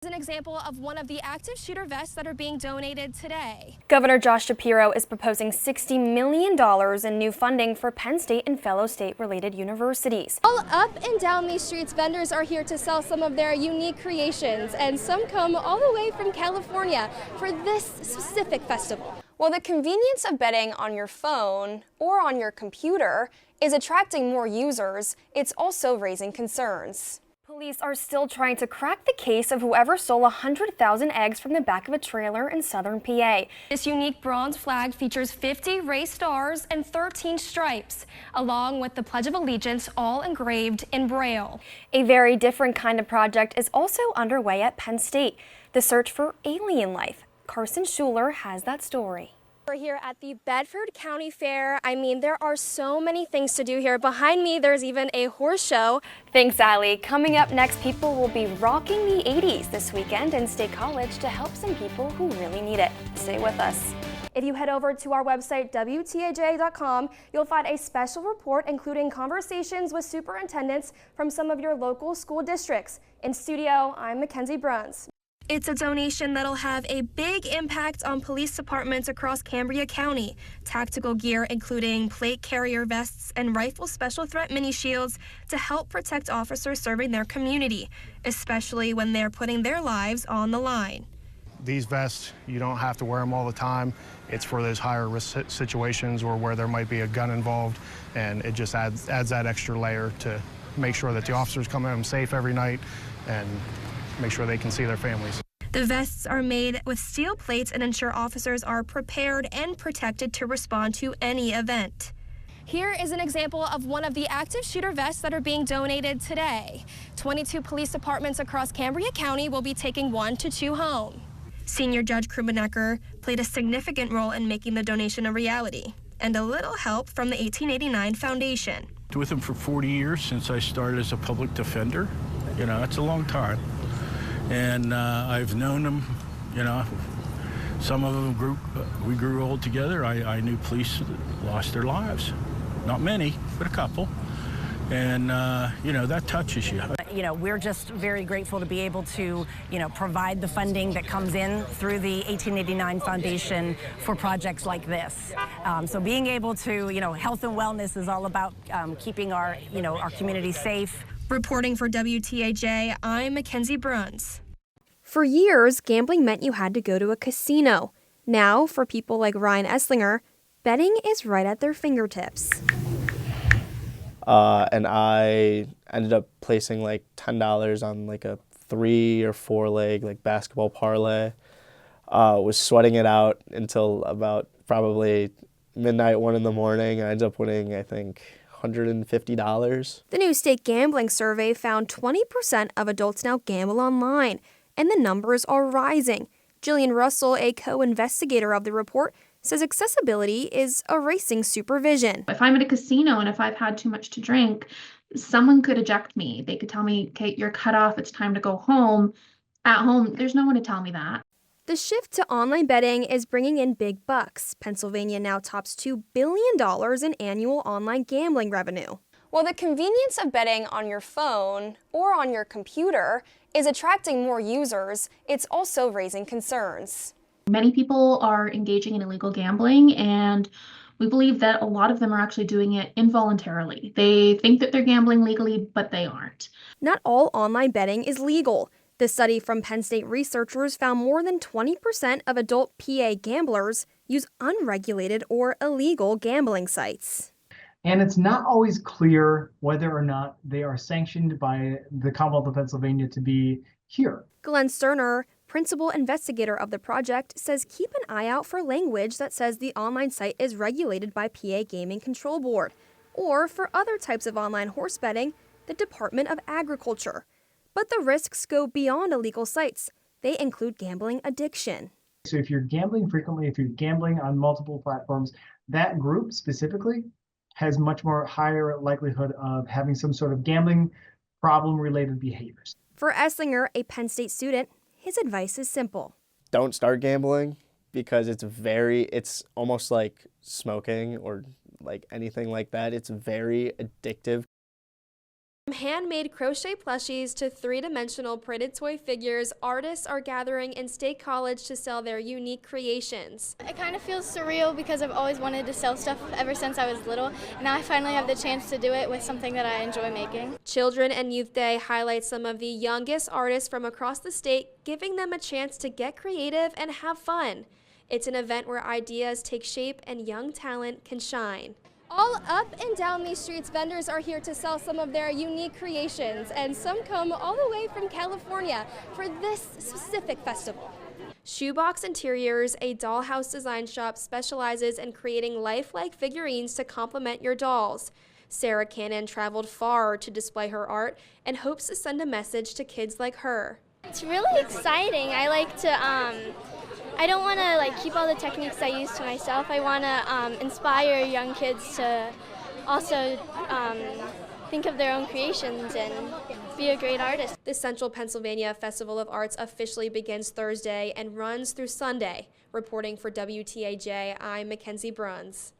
An example of one of the active shooter vests that are being donated today. Governor Josh Shapiro is proposing $60 million in new funding for Penn State and fellow state-related universities. All up and down these streets, vendors are here to sell some of their unique creations, and some come all the way from California for this specific festival. Well, the convenience of betting on your phone or on your computer is attracting more users. It's also raising concerns. Police are still trying to crack the case of whoever stole 100,000 eggs from the back of a trailer in southern PA. This unique bronze flag features 50 raised stars and 13 stripes, along with the Pledge of Allegiance, all engraved in Braille. A very different kind of project is also underway at Penn State, the search for alien life. Carson Schuler has that story. We're here at the Bedford County Fair. I mean, there are so many things to do here. Behind me, there's even a horse show. Thanks, Allie. Coming up next, people will be rocking the 80s this weekend in State College to help some people who really need it. Stay with us. If you head over to our website, WTAJ.com, you'll find a special report including conversations with superintendents from some of your local school districts. In studio, I'm Mackenzie Bruns. It's a donation that'll have a big impact on police departments across Cambria County. Tactical gear including plate carrier vests and rifle special threat mini shields to help protect officers serving their community, especially when they're putting their lives on the line. These vests, you don't have to wear them all the time. It's for those higher risk situations or where there might be a gun involved, and it just adds that extra layer to make sure that the officers come home safe every night and make sure they can see their families. The vests are made with steel plates and ensure officers are prepared and protected to respond to any event. Here is an example of one of the active shooter vests that are being donated today. 22 police departments across Cambria County will be taking 1 to 2 home. Senior Judge Krubenecker played a significant role in making the donation a reality, and a little help from the 1889 Foundation. With him for 40 years since I started as a public defender. You know, it's a long time. And I've known them, you know, some of them we grew old together. I knew police that lost their lives. Not many, but a couple. And, you know, that touches you. You know, we're just very grateful to be able to, you know, provide the funding that comes in through the 1889 Foundation for projects like this. So being able to, you know, health and wellness is all about keeping our, you know, our community safe. Reporting for WTAJ, I'm Mackenzie Bruns. For years, gambling meant you had to go to a casino. Now, for people like Ryan Esslinger, betting is right at their fingertips. And I ended up placing like $10 on like a 3 or 4 leg like basketball parlay. Was sweating it out until about probably midnight, 1 in the morning. I ended up winning, I think, $150. The new state gambling survey found 20% of adults now gamble online, and the numbers are rising. Jillian Russell, a co-investigator of the report, says accessibility is erasing supervision. If I'm at a casino and if I've had too much to drink, someone could eject me. They could tell me, okay, you're cut off, it's time to go home. At home, there's no one to tell me that. The shift to online betting is bringing in big bucks. Pennsylvania now tops $2 billion in annual online gambling revenue. Well, the convenience of betting on your phone or on your computer is attracting more users. It's also raising concerns. Many people are engaging in illegal gambling, and we believe that a lot of them are actually doing it involuntarily. They think that they're gambling legally, but they aren't. Not all online betting is legal. The study from Penn State researchers found more than 20% of adult PA gamblers use unregulated or illegal gambling sites. And it's not always clear whether or not they are sanctioned by the Commonwealth of Pennsylvania to be here. Glenn Sterner, principal investigator of the project, says keep an eye out for language that says the online site is regulated by PA Gaming Control Board, or for other types of online horse betting, the Department of Agriculture. But the risks go beyond illegal sites. They include gambling addiction. So if you're gambling frequently, if you're gambling on multiple platforms, that group specifically has much more higher likelihood of having some sort of gambling problem-related behaviors. For Esslinger, a Penn State student, his advice is simple. Don't start gambling because it's almost like smoking or like anything like that. It's very addictive. From handmade crochet plushies to three-dimensional printed toy figures, artists are gathering in State College to sell their unique creations. It kind of feels surreal because I've always wanted to sell stuff ever since I was little, and now I finally have the chance to do it with something that I enjoy making. Children and Youth Day highlights some of the youngest artists from across the state, giving them a chance to get creative and have fun. It's an event where ideas take shape and young talent can shine. All up and down these streets, vendors are here to sell some of their unique creations, and some come all the way from California for this specific festival. Shoebox Interiors, a dollhouse design shop, specializes in creating lifelike figurines to complement your dolls. Sarah Cannon traveled far to display her art and hopes to send a message to kids like her. It's really exciting. I like to I don't want to keep all the techniques I use to myself. I want to inspire young kids to also think of their own creations and be a great artist. The Central Pennsylvania Festival of Arts officially begins Thursday and runs through Sunday. Reporting for WTAJ, I'm Mackenzie Bruns.